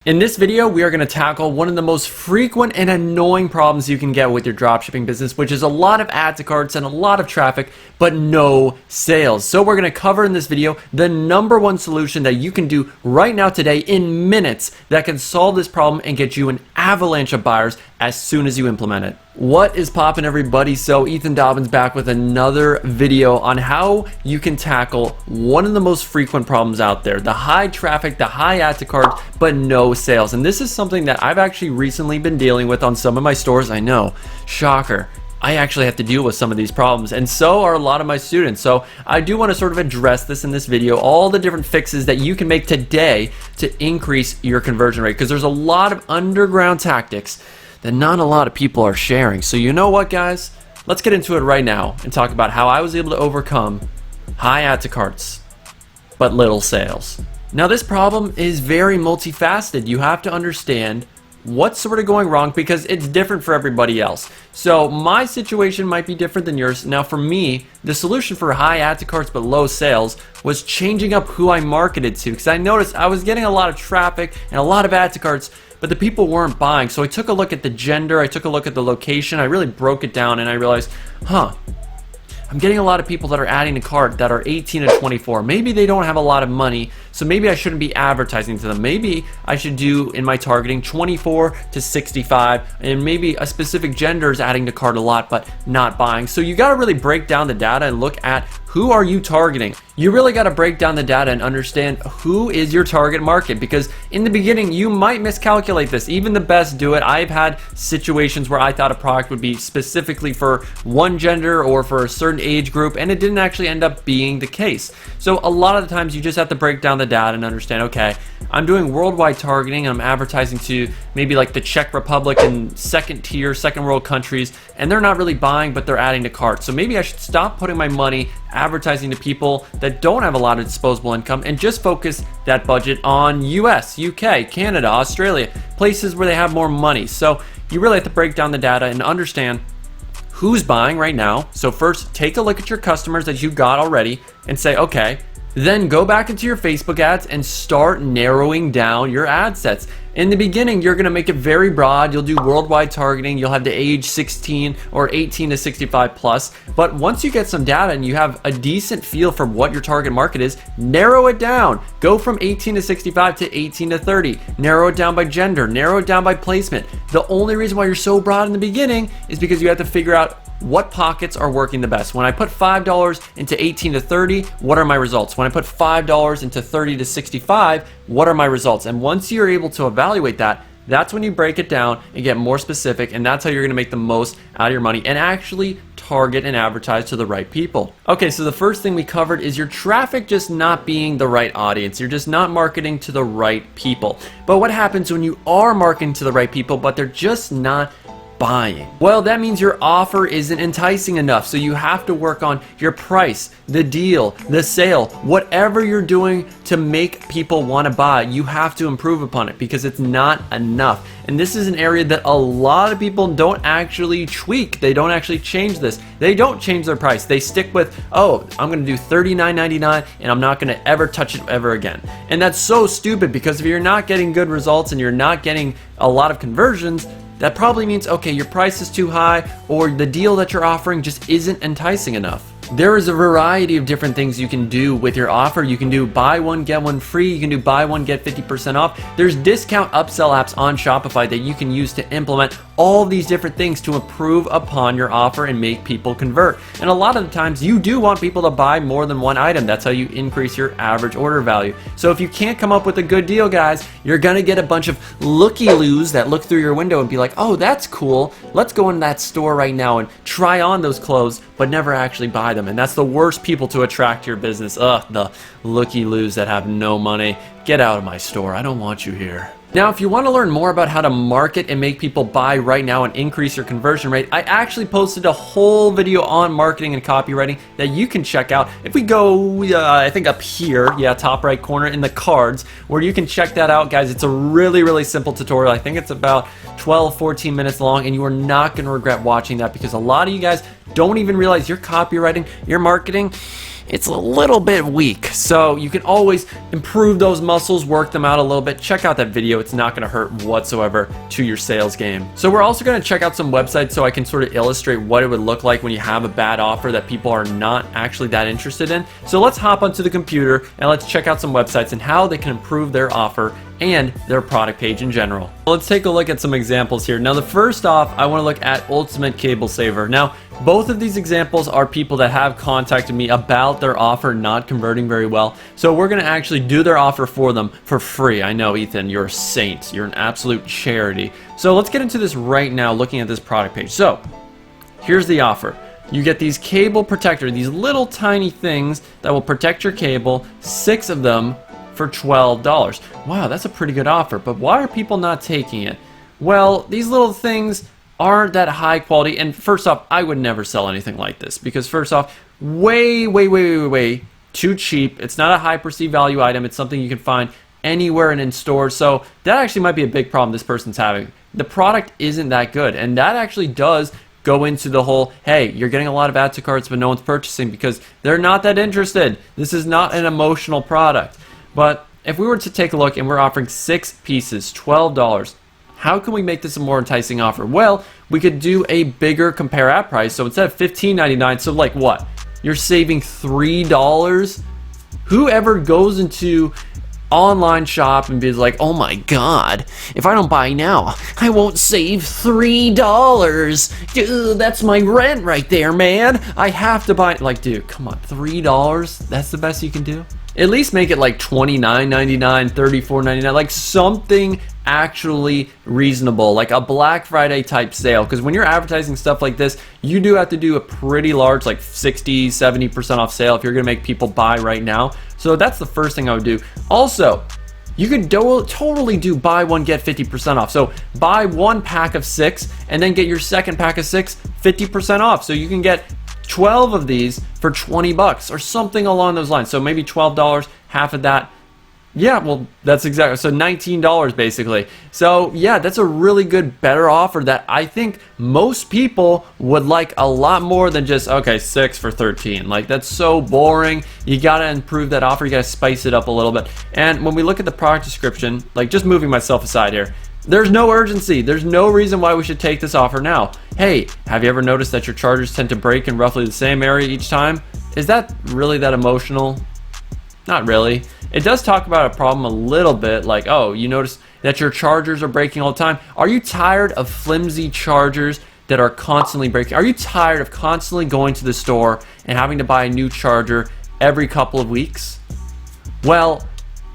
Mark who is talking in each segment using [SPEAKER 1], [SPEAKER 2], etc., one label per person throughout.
[SPEAKER 1] In this video, we are going to tackle one of the most frequent and annoying problems you can get with your dropshipping business, which is a lot of add to carts and a lot of traffic, but no sales. So we're going to cover in this video the #1 solution that you can do right now today in minutes that can solve this problem and get you an avalanche of buyers as soon as you implement it. What is poppin', everybody? So Ethan Dobbins back with another video on how you can tackle one of the most frequent problems out there, the high traffic, the high add to cart, but no sales. And this is something that I've actually recently been dealing with on some of my stores. I know, shocker. I actually have to deal with some of these problems, and so are a lot of my students. So I do want to sort of address this in this video, all the different fixes that you can make today to increase your conversion rate, because there's a lot of underground tactics that not a lot of people are sharing. So you know what, guys? Let's get into it right now and talk about how I was able to overcome high add to carts, but little sales. Now, this problem is very multifaceted. You have to understand what's sort of going wrong because it's different for everybody else. So my situation might be different than yours. Now, for me, the solution for high add to carts but low sales was changing up who I marketed to, because I noticed I was getting a lot of traffic and a lot of add to carts, but the people weren't buying. So I took a look at the gender, I took a look at the location, I really broke it down, and I realized, I'm getting a lot of people that are adding to cart that are 18 to 24. Maybe they don't have a lot of money, so maybe I shouldn't be advertising to them. Maybe I should do in my targeting 24 to 65, and maybe a specific gender is adding to cart a lot but not buying. So you got to really break down the data and look at who are you targeting. You really got to break down the data and understand who is your target market, because in the beginning you might miscalculate this. Even the best do it. I've had situations where I thought a product would be specifically for one gender or for a certain age group, and it didn't actually end up being the case. So a lot of the times you just have to break down the data and understand, okay, I'm doing worldwide targeting and I'm advertising to maybe like the Czech Republic and second world countries, and they're not really buying, but they're adding to cart. So maybe I should stop putting my money advertising to people that don't have a lot of disposable income and just focus that budget on US, UK, Canada, Australia, places where they have more money. So you really have to break down the data and understand who's buying right now. So first, take a look at your customers that you got already and say, okay, then go back into your Facebook ads and start narrowing down your ad sets. In the beginning, you're going to make it very broad. You'll do worldwide targeting. You'll have the age 16 or 18 to 65 plus. But once you get some data and you have a decent feel for what your target market is, narrow it down. Go from 18 to 65 to 18 to 30. Narrow it down by gender. Narrow it down by placement. The only reason why you're so broad in the beginning is because you have to figure out what pockets are working the best. When I put $5 into 18 to 30, what are my results? When I put $5 into 30 to 65, what are my results? And once you're able to evaluate that, that's when you break it down and get more specific, and that's how you're gonna make the most out of your money and actually target and advertise to the right people. Okay, so the first thing we covered is your traffic just not being the right audience. You're just not marketing to the right people. But what happens when you are marketing to the right people, but they're just not buying? Well, that means your offer isn't enticing enough. So you have to work on your price, the deal, the sale, whatever you're doing to make people want to buy. You have to improve upon it because it's not enough. And this is an area that a lot of people don't actually tweak. They don't actually change this. They don't change their price. They stick with, oh, I'm going to do $39.99 and I'm not going to ever touch it ever again. And that's so stupid, because if you're not getting good results and you're not getting a lot of conversions, that probably means, okay, your price is too high, or the deal that you're offering just isn't enticing enough. There is a variety of different things you can do with your offer. You can do buy one, get one free. You can do buy one, get 50% off. There's discount upsell apps on Shopify that you can use to implement all these different things to improve upon your offer and make people convert. And a lot of the times you do want people to buy more than one item. That's how you increase your average order value. So if you can't come up with a good deal, guys, you're gonna get a bunch of looky-loos that look through your window and be like, oh, that's cool. Let's go in that store right now and try on those clothes, but never actually buy them. And that's the worst people to attract to your business. The looky-loos that have no money. Get out of my store. I don't want you here. Now, if you want to learn more about how to market and make people buy right now and increase your conversion rate, I actually posted a whole video on marketing and copywriting that you can check out. If we go, I think up here, top right corner in the cards, where you can check that out, guys. It's a really, really simple tutorial. I think it's about 12, 14 minutes long, and you are not going to regret watching that, because a lot of you guys don't even realize your copywriting, your marketing, it's a little bit weak. So you can always improve those muscles, work them out a little bit. Check out that video. It's not going to hurt whatsoever to your sales game. So we're also going to check out some websites so I can sort of illustrate what it would look like when you have a bad offer that people are not actually that interested in. So let's hop onto the computer and let's check out some websites and how they can improve their offer and their product page in general. Let's take a look at some examples here. Now, the first off, I want to look at Ultimate Cable Saver. Now, both of these examples are people that have contacted me about their offer not converting very well. So we're going to actually do their offer for them for free. I know, Ethan, you're a saint. You're an absolute charity. So let's get into this right now, looking at this product page. So here's the offer. You get these cable protector, these little tiny things that will protect your cable, 6 of them for $12. Wow, that's a pretty good offer, but why are people not taking it? Well, these little things aren't that high quality, and first off, I would never sell anything like this because first off, way too cheap. It's not a high perceived value item. It's something you can find anywhere and in stores, so that actually might be a big problem this person's having. The product isn't that good, and that actually does go into the whole, hey, you're getting a lot of add to carts, but no one's purchasing because they're not that interested. This is not an emotional product. But if we were to take a look and we're offering 6 pieces, $12, how can we make this a more enticing offer? Well, we could do a bigger compare at price. So instead of $15.99, so like what? You're saving $3? Whoever goes into online shop and be like, oh my god, if I don't buy now, I won't save $3. Dude, that's my rent right there, man. I have to buy. Like, dude, come on, $3? That's the best you can do? At least make it like $29.99, $34.99, like something actually reasonable, like a Black Friday type sale. Because when you're advertising stuff like this, you do have to do a pretty large, like 60-70% off sale if you're going to make people buy right now. So that's the first thing I would do. Also, you could totally do buy one get 50% off. So buy 1 pack of 6 and then get your second pack of 6 50% off. So you can get 12 of these for $20 or something along those lines. So maybe $12, half of that. Yeah, well, that's exactly, so $19 basically. So yeah, that's a really good, better offer that I think most people would like a lot more than just, okay, 6 for $13. Like, that's so boring. You gotta improve that offer. You gotta spice it up a little bit. And when we look at the product description, like, just moving myself aside here, there's no urgency. There's no reason why we should take this offer now. Hey, have you ever noticed that your chargers tend to break in roughly the same area each time? Is that really that emotional? Not really. It does talk about a problem a little bit, like, oh, you notice that your chargers are breaking all the time. Are you tired of flimsy chargers that are constantly breaking? Are you tired of constantly going to the store and having to buy a new charger every couple of weeks? Well,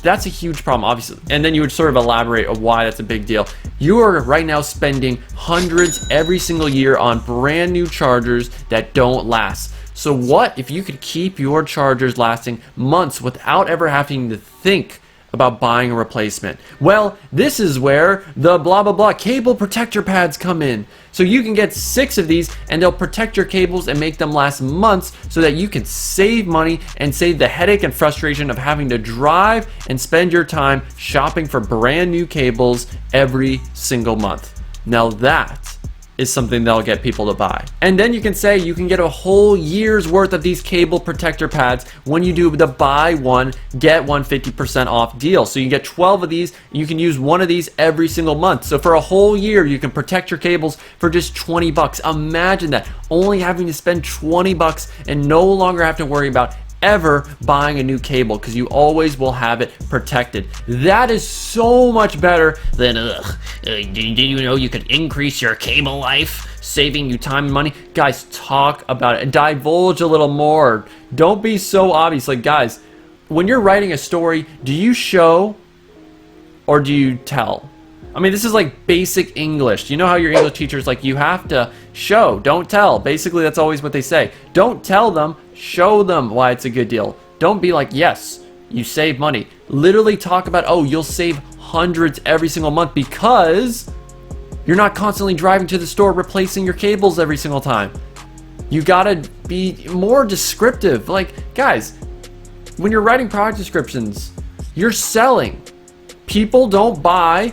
[SPEAKER 1] that's a huge problem, obviously. And then you would sort of elaborate on why that's a big deal. You are right now spending hundreds every single year on brand new chargers that don't last. So what if you could keep your chargers lasting months without ever having to think about buying a replacement? Well, this is where the blah blah blah cable protector pads come in. So you can get 6 of these and they'll protect your cables and make them last months so that you can save money and save the headache and frustration of having to drive and spend your time shopping for brand new cables every single month. Now that is something that'll get people to buy. And then you can say you can get a whole year's worth of these cable protector pads when you do the buy one get one 50% off deal. So you get 12 of these, you can use one of these every single month. So for a whole year you can protect your cables for just $20. Imagine that, only having to spend $20 and no longer have to worry about ever buying a new cable because you always will have it protected. That is so much better than did you know you could increase your cable life, saving you time and money? Guys, talk about it, divulge a little more. Don't be so obvious. Like, guys, when you're writing a story, do you show or do you tell? I mean, this is like basic English. You know how your English teacher's like, you have to show, don't tell. Basically, that's always what they say. Don't tell them, show them why it's a good deal. Don't be like, yes, you save money. Literally talk about, oh, you'll save hundreds every single month because you're not constantly driving to the store replacing your cables every single time. You gotta be more descriptive. Like, guys, when you're writing product descriptions, you're selling. People don't buy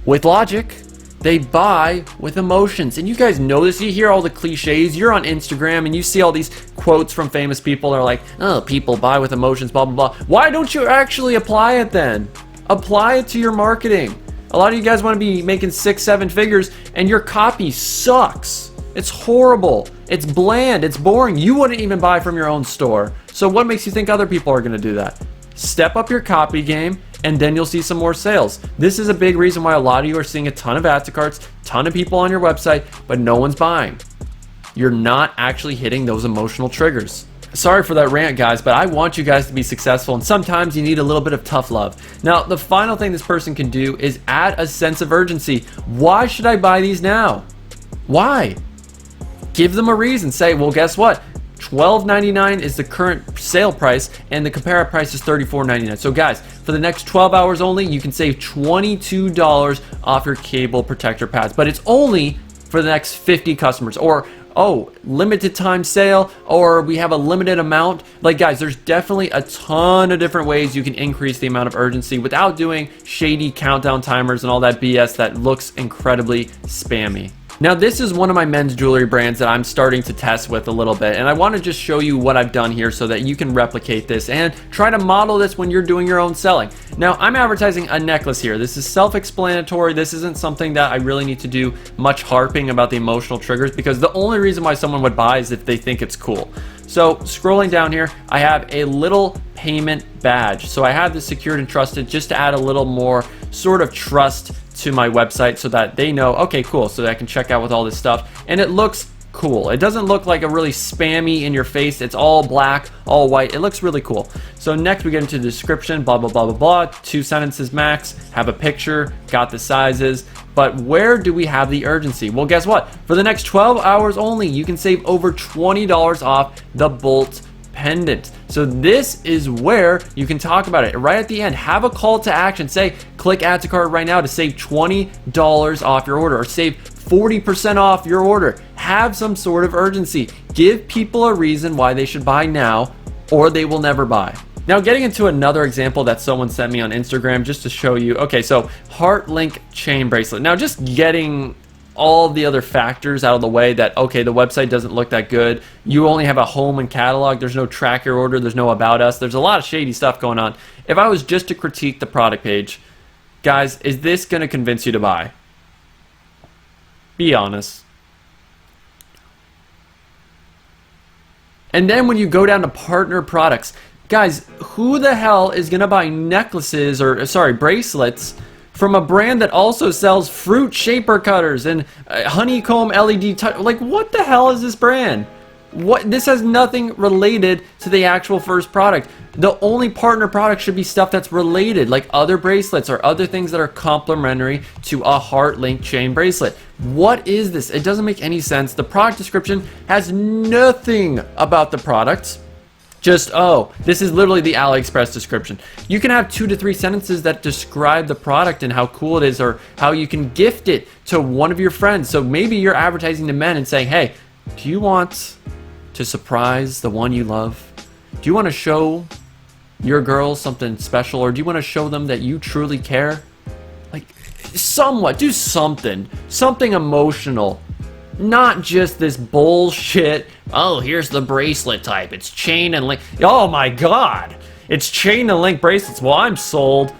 [SPEAKER 1] with logic. They buy with emotions. And you guys know this. You hear all the cliches. You're on Instagram and you see all these quotes from famous people that are like, oh, people buy with emotions, blah, blah, blah. Why don't you actually apply it then? Apply it to your marketing. A lot of you guys want to be making 6-7 figures and your copy sucks. It's horrible. It's bland. It's boring. You wouldn't even buy from your own store. So what makes you think other people are going to do that? Step up your copy game and then you'll see some more sales. This is a big reason why a lot of you are seeing a ton of add to carts, ton of people on your website, but no one's buying. You're not actually hitting those emotional triggers. Sorry for that rant, guys, but I want you guys to be successful, and sometimes you need a little bit of tough love. Now, the final thing this person can do is add a sense of urgency. Why should I buy these now? Why? Give them a reason. Say, well, guess what? $12.99 is the current sale price, and the comparative price is $34.99. So, guys, for the next 12 hours only, you can save $22 off your cable protector pads, but it's only for the next 50 customers, or oh, limited time sale, or we have a limited amount. Like, guys, there's definitely a ton of different ways you can increase the amount of urgency without doing shady countdown timers and all that BS that looks incredibly spammy. Now, this is one of my men's jewelry brands that I'm starting to test with a little bit, and I want to just show you what I've done here so that you can replicate this and try to model this when you're doing your own selling. Now, I'm advertising a necklace here. This is self-explanatory. This isn't something that I really need to do much harping about the emotional triggers, because the only reason why someone would buy is if they think it's cool. So scrolling down here, I have a little payment badge. So I have this secured and trusted just to add a little more sort of trust to my website so that they know, okay, cool, so that I can check out with all this stuff. And it looks cool. It doesn't look like a really spammy in your face. It's all black, all white. It looks really cool. So next we get into the description, blah, blah, blah, blah, blah. 2 sentences max, have a picture, got the sizes. But where do we have the urgency? Well, guess what? For the next 12 hours only, you can save over $20 off the Bolt pendant. So this is where you can talk about it. Right at the end, have a call to action. Say, click add to cart right now to save $20 off your order, or save 40% off your order. Have some sort of urgency. Give people a reason why they should buy now, or they will never buy. Now, getting into another example that someone sent me on Instagram just to show you. Okay, so heart link chain bracelet. Now, just getting all the other factors out of the way, that okay, the website doesn't look that good, you only have a home and catalog, there's no track your order, there's no about us, there's a lot of shady stuff going on. If I was just to critique the product page, guys, is this going to convince you to buy? Be honest. And then when you go down to partner products, guys, who the hell is going to buy necklaces, or sorry, bracelets from a brand that also sells fruit shaper cutters and honeycomb LED like, what the hell is this brand? What? This has nothing related to the actual first product. The only partner product should be stuff that's related, like other bracelets or other things that are complementary to a heart link chain bracelet. What is this? It doesn't make any sense. The product description has nothing about the product. Just, oh, this is literally the AliExpress description. You can have 2 to 3 sentences that describe the product and how cool it is, or how you can gift it to one of your friends. So maybe you're advertising to men and saying, hey, do you want to surprise the one you love? Do you want to show your girl something special, or do you want to show them that you truly care? Like, somewhat, do something emotional. Not just this bullshit, oh, here's the bracelet type, it's chain and link. Oh my god, it's chain and link bracelets. Well, I'm sold.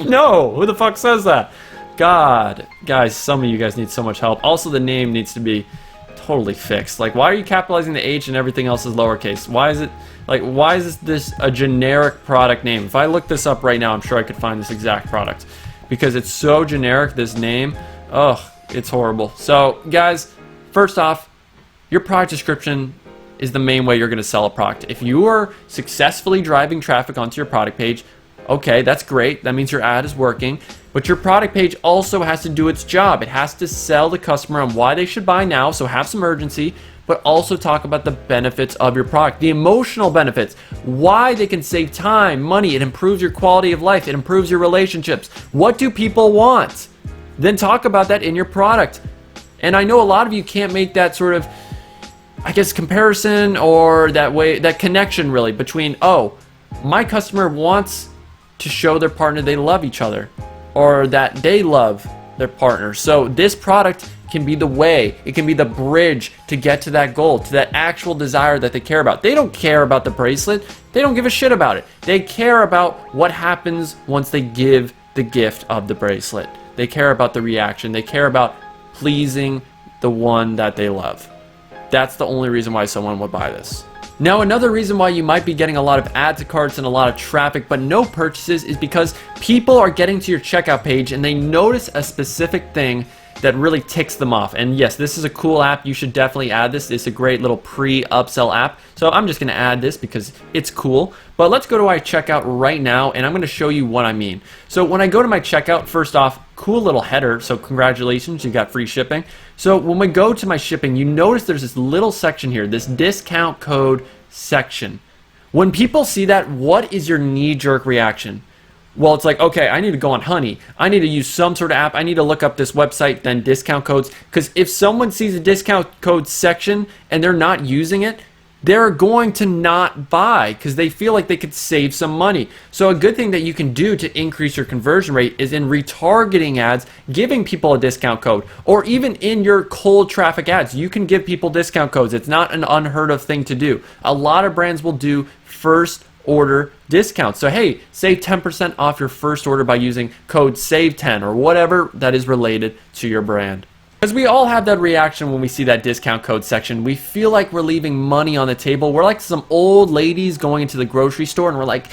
[SPEAKER 1] No, who the fuck says that? God, guys, some of you guys need so much help. Also, the name needs to be totally fixed. Like, why are you capitalizing the H and everything else is lowercase? Why is it, like, why is this a generic product name? If I look this up right now, I'm sure I could find this exact product, because it's so generic, this name. Ugh. It's horrible. So, guys, first off, your product description is the main way you're going to sell a product. If you are successfully driving traffic onto your product page, okay, that's great. That means your ad is working. But your product page also has to do its job. It has to sell the customer on why they should buy now, so have some urgency, but also talk about the benefits of your product, the emotional benefits, why they can save time, money, it improves your quality of life, it improves your relationships. What do people want? Then talk about that in your product. And I know a lot of you can't make that sort of, I guess, comparison, or that way, that connection really between, oh, my customer wants to show their partner they love each other, or that they love their partners. So this product can be the way, it can be the bridge to get to that goal, to that actual desire that they care about. They don't care about the bracelet. They don't give a shit about it. They care about what happens once they give the gift of the bracelet. They care about the reaction. They care about pleasing the one that they love. That's the only reason why someone would buy this. Now, another reason why you might be getting a lot of add to carts and a lot of traffic but no purchases is because people are getting to your checkout page and they notice a specific thing that really ticks them off. And yes, this is a cool app. You should definitely add this. It's a great little pre-upsell app. So I'm just going to add this because it's cool. But let's go to my checkout right now and I'm going to show you what I mean. So when I go to my checkout, first off, cool little header. So congratulations, you got free shipping. So when we go to my shipping, you notice there's this little section here, this discount code section. When people see that, what is your knee-jerk reaction? Well, it's like, okay, I need to go on Honey. I need to use some sort of app. I need to look up this website, then discount codes. Because if someone sees a discount code section and they're not using it, they're going to not buy because they feel like they could save some money. So a good thing that you can do to increase your conversion rate is in retargeting ads, giving people a discount code, or even in your cold traffic ads, you can give people discount codes. It's not an unheard of thing to do. A lot of brands will do first order discounts. So hey, save 10% off your first order by using code SAVE10 or whatever that is related to your brand. Because we all have that reaction when we see that discount code section. We feel like we're leaving money on the table. We're like some old ladies going into the grocery store and we're like,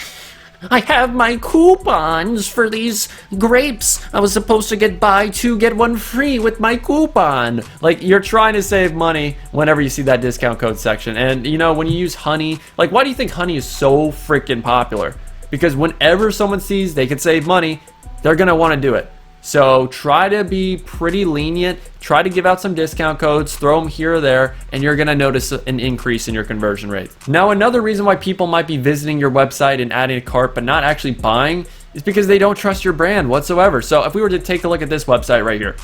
[SPEAKER 1] I have my coupons for these grapes. I was supposed to buy 2 get 1 free with my coupon. Like, you're trying to save money whenever you see that discount code section. And you know, when you use Honey, like, why do you think Honey is so freaking popular? Because whenever someone sees they can save money, they're gonna want to do it. So try to be pretty lenient, try to give out some discount codes, throw them here or there, and you're gonna notice an increase in your conversion rate. Now, another reason why people might be visiting your website and adding a cart but not actually buying is because they don't trust your brand whatsoever. So if we were to take a look at this website right here,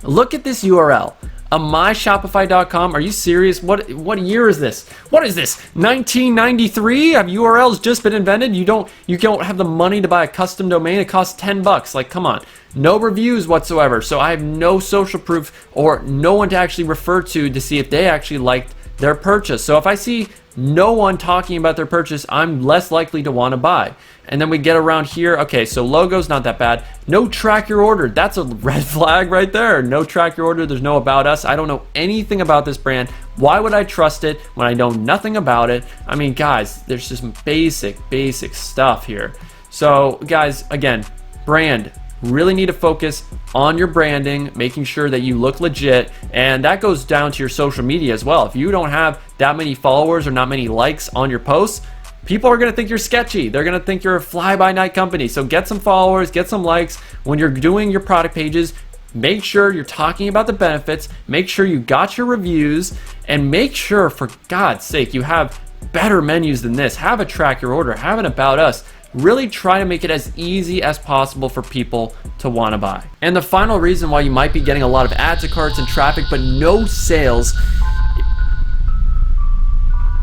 [SPEAKER 1] look at this URL. myshopify.com. Are you serious? What year is this? What is this? 1993? Have URLs just been invented? You don't have the money to buy a custom domain. It costs $10. Like, come on. No reviews whatsoever. So I have no social proof or no one to actually refer to see if they actually liked their purchase. So if I see no one talking about their purchase, I'm less likely to want to buy. And then we get around here. Okay, so logo's not that bad. No track your order. That's a red flag right there. No track your order. There's no about us. I don't know anything about this brand. Why would I trust it when I know nothing about it? I mean, guys, there's just some basic stuff here. So guys, again, brand. Really need to focus on your branding, making sure that you look legit, and that goes down to your social media as well. If you don't have that many followers or not many likes on your posts, people are going to think you're sketchy. They're going to think you're a fly-by-night company. So get some followers, get some likes. When you're doing your product pages, make sure you're talking about the benefits, make sure you got your reviews, and make sure, for God's sake, you have better menus than this. Have a track your order, have an about us. Really try to make it as easy as possible for people to want to buy. And the final reason why you might be getting a lot of add to carts and traffic but no sales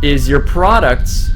[SPEAKER 1] is your products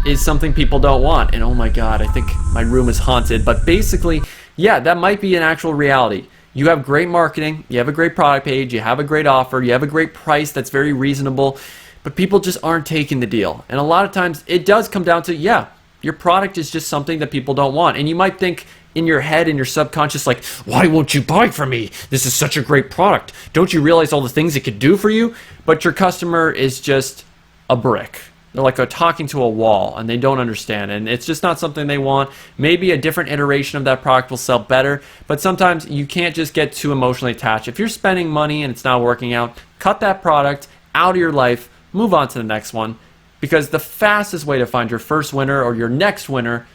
[SPEAKER 1] is something people don't want. And oh my God, I think my room is haunted. But basically, yeah, that might be an actual reality. You have great marketing, you have a great product page, you have a great offer, you have a great price that's very reasonable, but people just aren't taking the deal. And a lot of times it does come down to, yeah, your product is just something that people don't want. And you might think in your head, in your subconscious, like, why won't you buy from me? This is such a great product. Don't you realize all the things it could do for you? But your customer is just a brick. They're like talking to a wall and they don't understand. And it's just not something they want. Maybe a different iteration of that product will sell better. But sometimes you can't just get too emotionally attached. If you're spending money and it's not working out, cut that product out of your life, move on to the next one. Because the fastest way to find your first winner or your next winner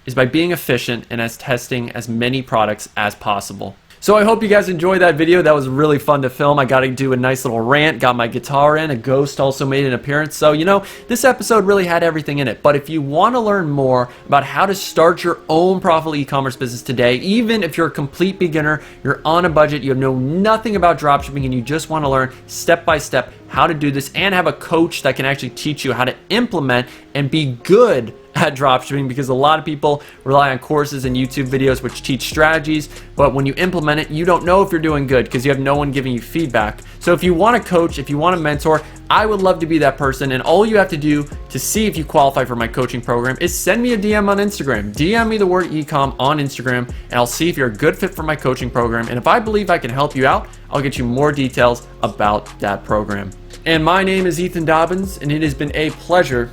[SPEAKER 1] is by being efficient and testing as many products as possible. So I hope you guys enjoyed that video. That was really fun to film. I got to do a nice little rant, got my guitar in, a ghost also made an appearance. So, you know, this episode really had everything in it. But if you want to learn more about how to start your own profitable e-commerce business today, even if you're a complete beginner, you're on a budget, you know nothing about dropshipping, and you just want to learn step by step how to do this and have a coach that can actually teach you how to implement and be good at dropshipping, because a lot of people rely on courses and YouTube videos which teach strategies, but when you implement it, you don't know if you're doing good because you have no one giving you feedback. So if you want a coach, if you want a mentor, I would love to be that person, and all you have to do to see if you qualify for my coaching program is send me a DM on Instagram. DM me the word ecom on Instagram, and I'll see if you're a good fit for my coaching program, and if I believe I can help you out, I'll get you more details about that program. And my name is Ethan Dobbins, and it has been a pleasure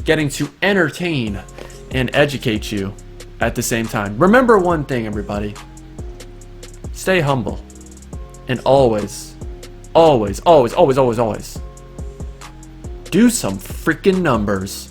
[SPEAKER 1] getting to entertain and educate you at the same time. Remember one thing, everybody. Stay humble, and always, always, always, always, always, always do some freaking numbers.